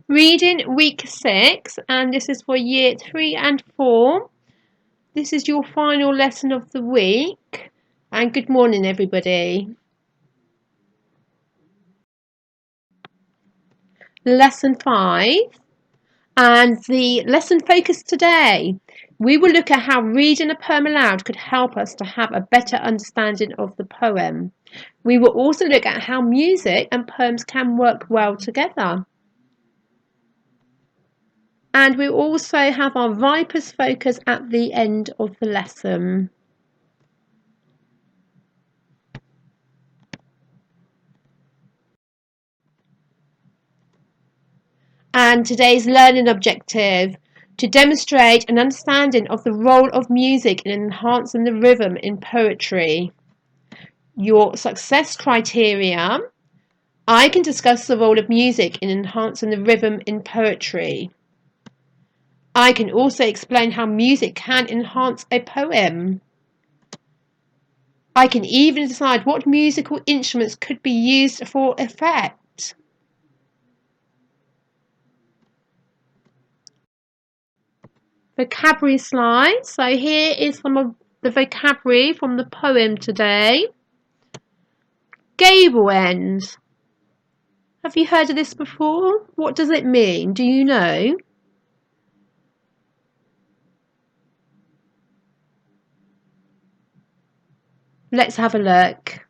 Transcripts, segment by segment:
Reading week 6, and this is for year 3 and 4. This is your final lesson of the week, and good morning everybody. Lesson 5, and the lesson focus today. We will look at how reading a poem aloud could help us to have a better understanding of the poem. We will also look at how music and poems can work well together. And we also have our Vipers focus at the end of the lesson. And today's learning objective: to demonstrate an understanding of the role of music in enhancing the rhythm in poetry. Your success criteria: I can discuss the role of music in enhancing the rhythm in poetry. I can also explain how music can enhance a poem. I can even decide what musical instruments could be used for effect. Vocabulary slide. So here is some of the vocabulary from the poem today. Gable end. Have you heard of this before? What does it mean? Do you know? Let's have a look.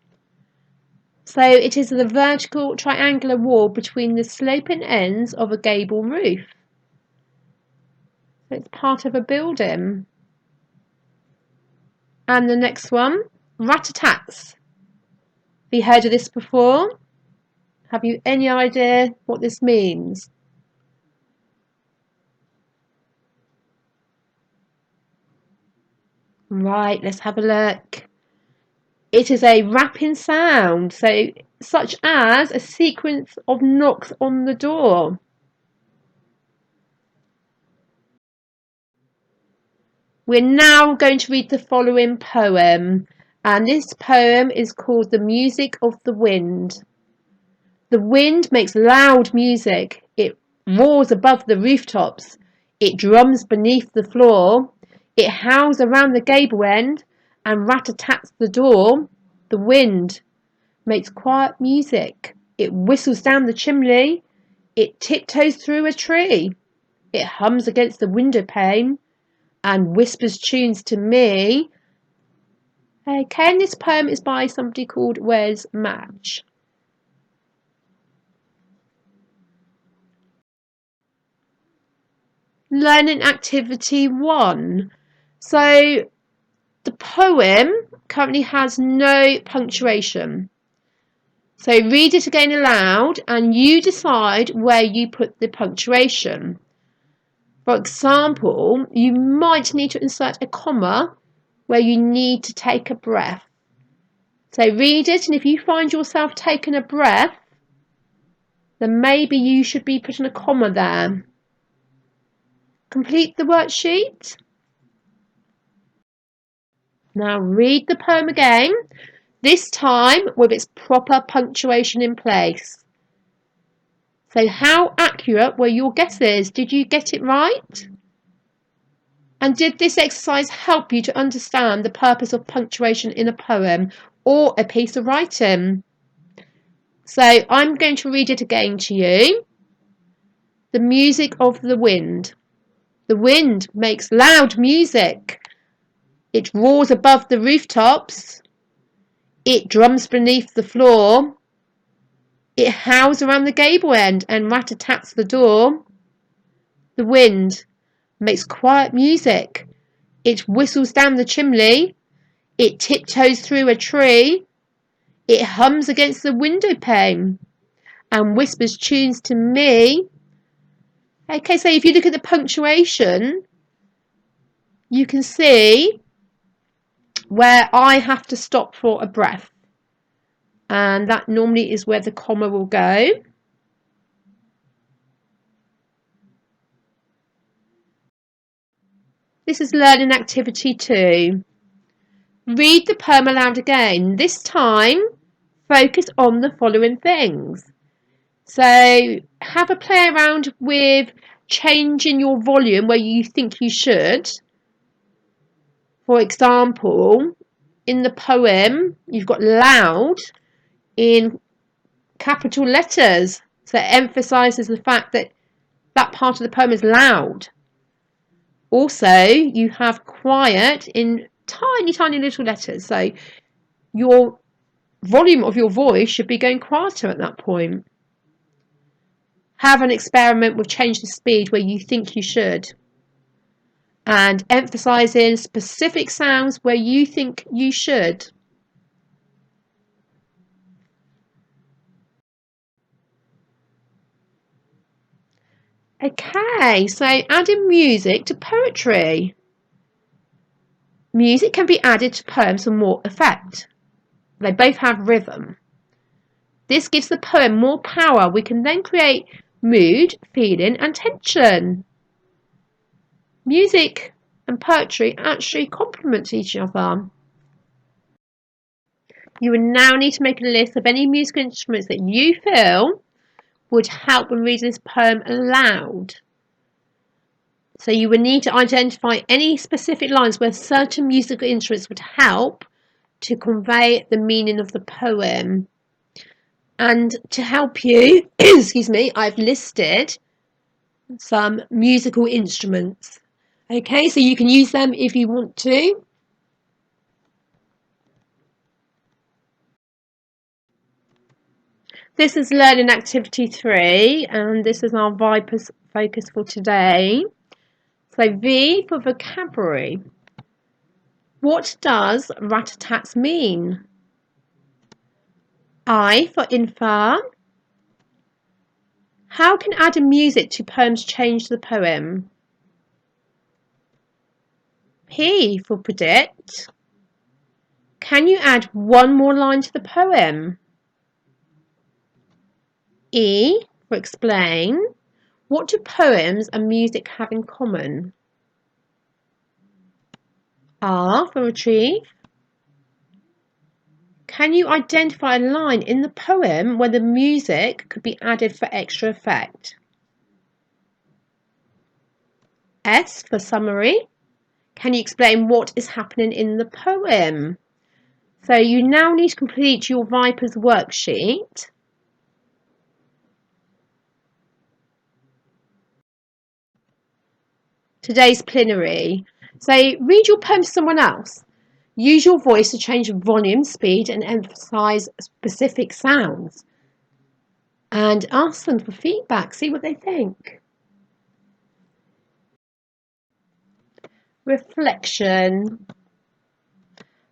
So it is the vertical triangular wall between the sloping ends of a gable roof. So it's part of a building. And the next one, rat-a-tats. Have you heard of this before? Have you any idea what this means? Right, let's have a look. It is a rapping sound, so such as a sequence of knocks on the door. We're now going to read the following poem, and this poem is called The Music of the Wind. The wind makes loud music. It roars above the rooftops. It drums beneath the floor. It howls around the gable end and rat-a-tats the door. The wind makes quiet music. It whistles down the chimney. It tiptoes through a tree. It hums against the window pane and whispers tunes to me. Okay, and this poem is by somebody called Wes Match. Learning activity 1. So the poem currently has no punctuation. So read it again aloud and you decide where you put the punctuation. For example, you might need to insert a comma where you need to take a breath. So read it, and if you find yourself taking a breath, then maybe you should be putting a comma there. Complete the worksheet. Now read the poem again, this time with its proper punctuation in place. So how accurate were your guesses? Did you get it right? And did this exercise help you to understand the purpose of punctuation in a poem or a piece of writing? So I'm going to read it again to you. The music of the wind. The wind makes loud music. It roars above the rooftops. It drums beneath the floor. It howls around the gable end and rat-a-tats the door. The wind makes quiet music. It whistles down the chimney. It tiptoes through a tree. It hums against the window pane and whispers tunes to me. Okay, so if you look at the punctuation, you can see where I have to stop for a breath. And that normally is where the comma will go. This is learning activity 2. Read the poem aloud again. This time, focus on the following things. So have a play around with changing your volume where you think you should. For example, in the poem, you've got loud in capital letters. So it emphasises the fact that that part of the poem is loud. Also, you have quiet in tiny, tiny little letters. So your volume of your voice should be going quieter at that point. Have an experiment with change the speed where you think you should. And emphasising specific sounds where you think you should. Okay, so adding music to poetry. Music can be added to poems for more effect. They both have rhythm. This gives the poem more power. We can then create mood, feeling and tension. Music and poetry actually complement each other. You will now need to make a list of any musical instruments that you feel would help when reading this poem aloud. So you would need to identify any specific lines where certain musical instruments would help to convey the meaning of the poem. And to help you, excuse me, I've listed some musical instruments. Okay, so you can use them if you want to. This is learning activity 3, and this is our Vipers focus for today. So V for vocabulary. What does rat-a-tat mean? I for infer. How can adding music to poems change the poem? P for predict. Can you add one more line to the poem? E for explain. What do poems and music have in common? R for retrieve. Can you identify a line in the poem where the music could be added for extra effect? S for summary. Can you explain what is happening in the poem? So you now need to complete your Vipers worksheet. Today's plenary. So read your poem to someone else. Use your voice to change volume, speed and emphasise specific sounds. And ask them for feedback. See what they think. Reflection.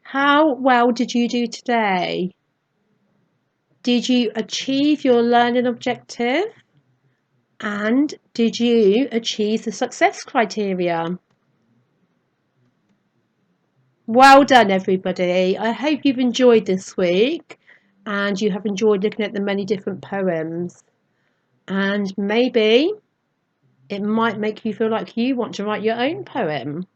How well did you do today? Did you achieve your learning objective? And did you achieve the success criteria? Well done, everybody. I hope you've enjoyed this week and you have enjoyed looking at the many different poems. And maybe it might make you feel like you want to write your own poem.